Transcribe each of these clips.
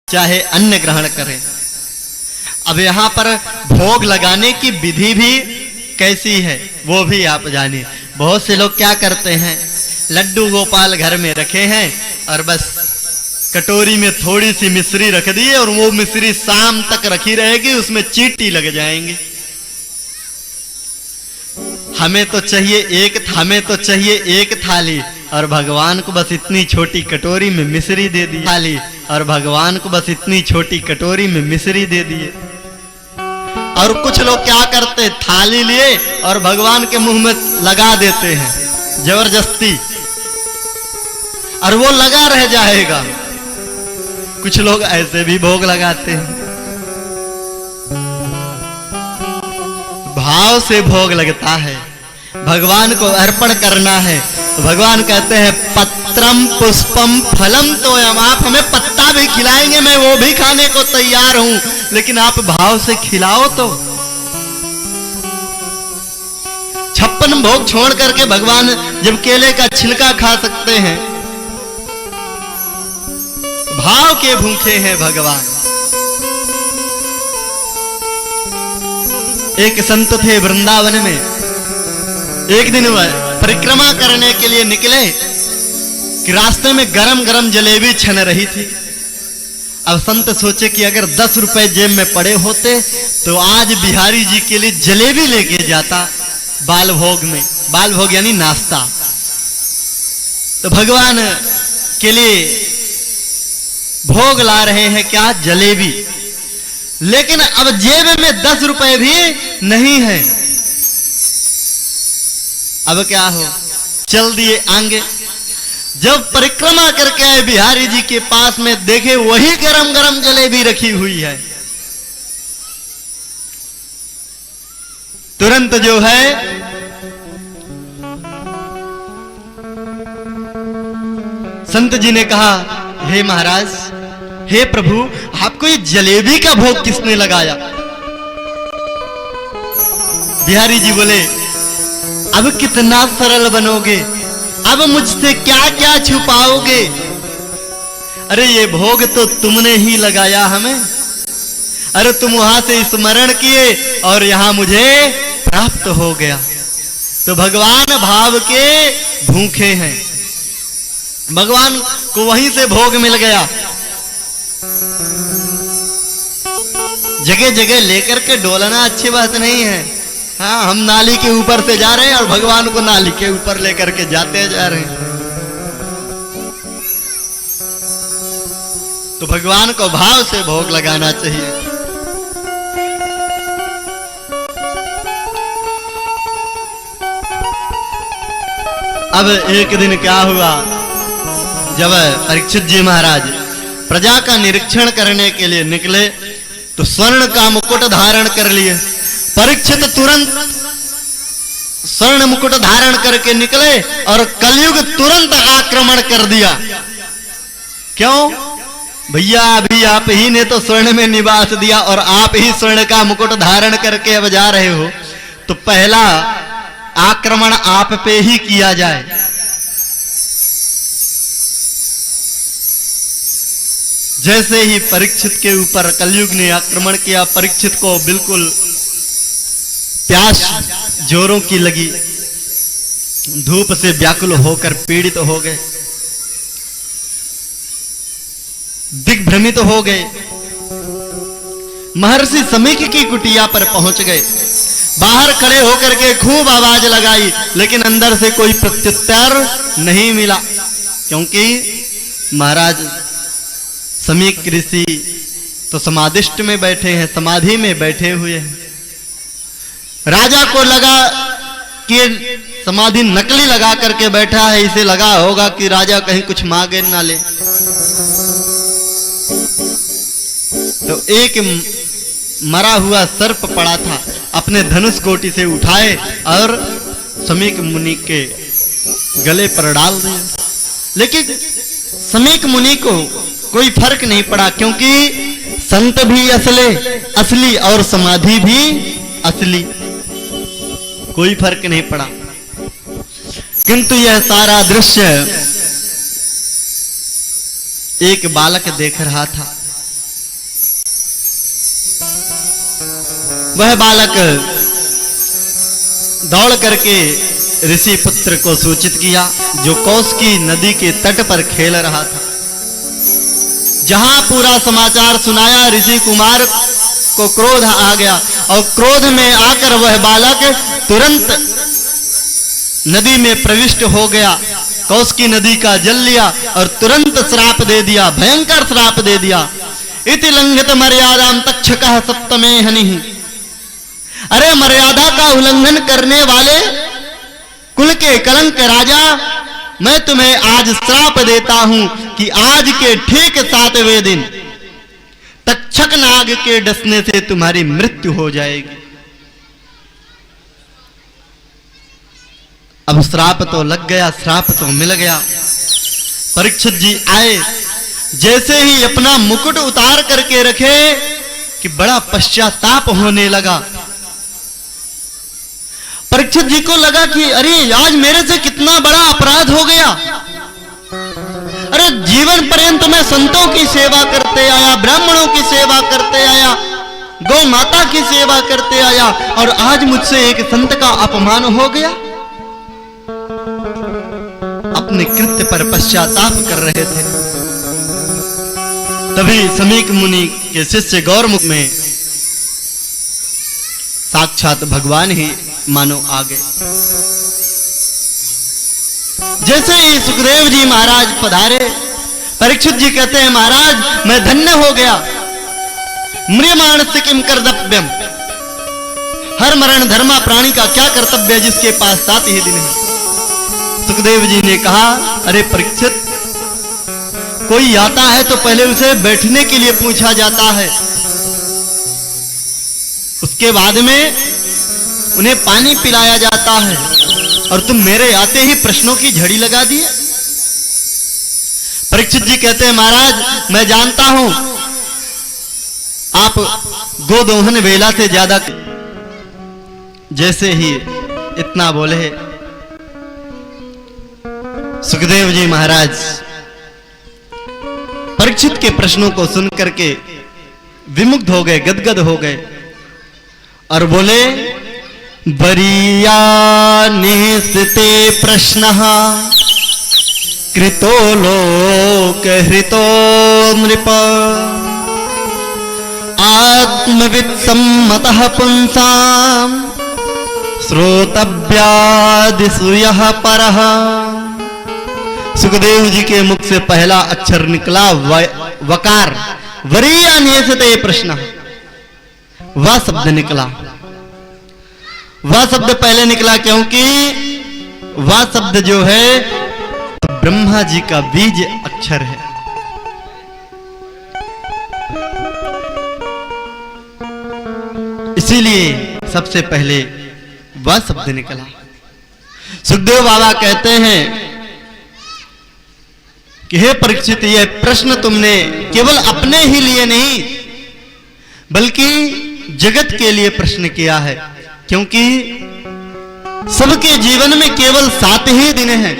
चाहे अन्न ग्रहण करें। अब यहाँ पर भोग लगाने की विधि भी कैसी है वो भी आप जानिए। बहुत से लोग क्या करते हैं, लड्डू गोपाल घर में रखे हैं और बस कटोरी में थोड़ी सी मिश्री रख दी और वो मिश्री शाम तक रखी रहेगी, उसमें चींटी लग जाएंगी। हमें तो चाहिए एक थाली और भगवान को बस इतनी छोटी कटोरी में मिश्री दे दी थाली और भगवान को बस इतनी छोटी कटोरी में मिश्री दे दिए। और कुछ लोग क्या करते, थाली लिए और भगवान के मुंह में लगा देते हैं जबरदस्ती और वो लगा रह जाएगा। कुछ लोग ऐसे भी भोग लगाते हैं। भाव से भोग लगता है, भगवान को अर्पण करना है। भगवान कहते हैं पत्रम पुष्पम फलम तोयम, आप हमें पत्ता भी खिलाएंगे, मैं वो भी खाने को तैयार हूं, लेकिन आप भाव से खिलाओ तो। 56 भोग छोड़ करके भगवान जब केले का छिलका खा सकते हैं, भाव के भूखे हैं भगवान। एक संत थे वृंदावन में, एक दिन वह परिक्रमा करने के लिए निकले कि रास्ते में गरम गरम जलेबी छन रही थी। अब संत सोचे कि अगर 10 रुपए जेब में पड़े होते तो आज बिहारी जी के लिए जलेबी लेके जाता बाल भोग में। बाल भोग यानी नाश्ता। तो भगवान के लिए भोग ला रहे हैं क्या, जलेबी। लेकिन अब जेब में 10 रुपए भी नहीं है। अब क्या हो, चल दिए आगे। जब परिक्रमा करके आए बिहारी जी के पास में, देखे वही गरम गरम जलेबी रखी हुई है। तुरंत जो है संत जी ने कहा, हे महाराज, हे प्रभु, आपको ये जलेबी का भोग किसने लगाया? बिहारी जी बोले, अब कितना सरल बनोगे, अब मुझसे क्या क्या छुपाओगे? अरे ये भोग तो तुमने ही लगाया हमें। अरे तुम वहां से स्मरण किए और यहां मुझे प्राप्त हो गया। तो भगवान भाव के भूखे हैं, भगवान को वहीं से भोग मिल गया। जगह जगह लेकर के डोलना अच्छी बात नहीं है। हाँ, हम नाली के ऊपर से जा रहे हैं और भगवान को नाली के ऊपर लेकर के जाते जा रहे हैं। तो भगवान को भाव से भोग लगाना चाहिए। अब एक दिन क्या हुआ, जब परीक्षित जी महाराज प्रजा का निरीक्षण करने के लिए निकले तो स्वर्ण का मुकुट धारण कर लिए। परीक्षित तुरंत स्वर्ण मुकुट धारण करके निकले और कलयुग तुरंत आक्रमण कर दिया। क्यों भैया, अभी आप ही ने तो स्वर्ण में निवास दिया और आप ही स्वर्ण का मुकुट धारण करके अब जा रहे हो, तो पहला आक्रमण आप पे ही किया जाए। जैसे ही परीक्षित के ऊपर कलयुग ने आक्रमण किया, परीक्षित को बिल्कुल प्यास जोरों की लगी, धूप से व्याकुल होकर पीड़ित हो गए, दिग्भ्रमित हो गए। महर्षि समीक की कुटिया पर पहुंच गए। बाहर खड़े होकर के खूब आवाज लगाई, लेकिन अंदर से कोई प्रत्युत्तर नहीं मिला, क्योंकि महाराज समीक ऋषि तो समाधिष्ट में बैठे हैं, समाधि में बैठे हुए हैं। राजा को लगा कि समाधि नकली लगा करके बैठा है, इसे लगा होगा कि राजा कहीं कुछ मांगे ना ले। तो एक मरा हुआ सर्प पड़ा था, अपने धनुष कोटि से उठाए और समीक मुनि के गले पर डाल दिया। लेकिन समीक मुनि को कोई फर्क नहीं पड़ा, क्योंकि संत भी असली और समाधि भी असली, कोई फर्क नहीं पड़ा। किंतु यह सारा दृश्य एक बालक देख रहा था। वह बालक दौड़ करके ऋषि पुत्र को सूचित किया, जो कौशिकी नदी के तट पर खेल रहा था। जहां पूरा समाचार सुनाया, ऋषि कुमार को क्रोध आ गया और क्रोध में आकर वह बालक तुरंत नदी में प्रविष्ट हो गया, कौशिकी नदी का जल लिया और तुरंत श्राप दे दिया, भयंकर श्राप दे दिया। इति लंघित मर्यादाम तक्षकः सप्तमे हनिः। अरे मर्यादा का उल्लंघन करने वाले कुल के कलंक राजा, मैं तुम्हें आज श्राप देता हूं कि आज के ठीक 7वें दिन तक्षक नाग के डसने से तुम्हारी मृत्यु हो जाएगी। अब श्राप तो लग गया, श्राप तो मिल गया। परीक्षित जी आए, जैसे ही अपना मुकुट उतार करके रखे कि बड़ा पश्चाताप होने लगा। परीक्षित जी को लगा कि अरे आज मेरे से कितना बड़ा अपराध हो गया। अरे जीवन पर्यंत मैं संतों की सेवा करते आया, ब्राह्मणों की सेवा करते आया, गौ माता की सेवा करते आया, और आज मुझसे एक संत का अपमान हो गया। अपने कृत्य पर पश्चाताप कर रहे थे। तभी समीक मुनि के शिष्य गौरमुख में साक्षात भगवान ही मानो आ गए। जैसे ही सुखदेव जी महाराज पधारे, परीक्षित जी कहते हैं, महाराज मैं धन्य हो गया। म्रियमाण से किम कर्तव्यम। हर मरण धर्मा प्राणी का क्या कर्तव्य है जिसके पास 7 ही दिन है। सुखदेव जी ने कहा, अरे परीक्षित, कोई आता है तो पहले उसे बैठने के लिए पूछा जाता है, उसके बाद में उन्हें पानी पिलाया जाता है, और तुम मेरे आते ही प्रश्नों की झड़ी लगा दिए। परीक्षित जी कहते हैं, महाराज मैं जानता हूं आप गोदोहन वेला से ज्यादा। जैसे ही इतना बोले, सुखदेव जी महाराज परीक्षित के प्रश्नों को सुन करके विमुग्ध हो गए, गदगद हो गए, और बोले, बरीया निस्ते प्रश्नः कृतो लोक हृतो नृप आत्मवित् सम्मतः पुंसां श्रोतव्यादिषु यः परः। सुखदेव जी के मुख से पहला अक्षर निकला वकार, वरीया निस्ते प्रश्नः। वह शब्द निकला। वह शब्द पहले निकला क्योंकि वह शब्द जो है ब्रह्मा जी का बीज अक्षर है। इसीलिए सबसे पहले वह शब्द निकला। सुखदेव बाबा कहते हैं कि हे परीक्षित, यह प्रश्न तुमने केवल अपने ही लिए नहीं बल्कि जगत के लिए प्रश्न किया है, क्योंकि सबके जीवन में केवल 7 ही दिन हैं।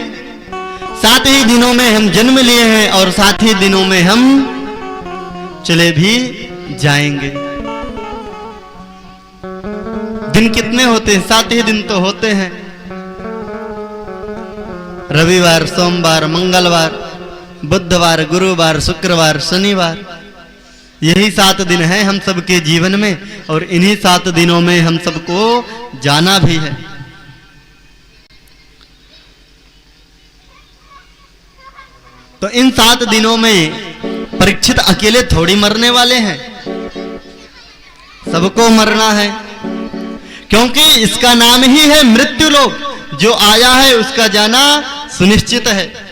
7 ही दिनों में हम जन्म लिए हैं और 7 ही दिनों में हम चले भी जाएंगे। दिन कितने होते हैं? 7 ही दिन तो होते हैं। रविवार, सोमवार, मंगलवार, बुधवार, गुरुवार, शुक्रवार, शनिवार, यही 7 दिन हैं हम सबके जीवन में, और इन्हीं 7 दिनों में हम सबको जाना भी है। तो इन 7 दिनों में परीक्षित अकेले थोड़ी मरने वाले हैं, सबको मरना है, क्योंकि इसका नाम ही है मृत्यु लोक। जो आया है उसका जाना सुनिश्चित है।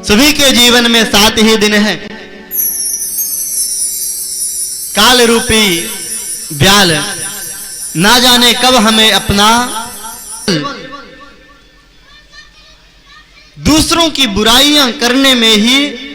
सभी के जीवन में 7 ही दिन है। काल रूपी ब्याल ना जाने कब हमें अपना दूसरों की बुराइयां करने में ही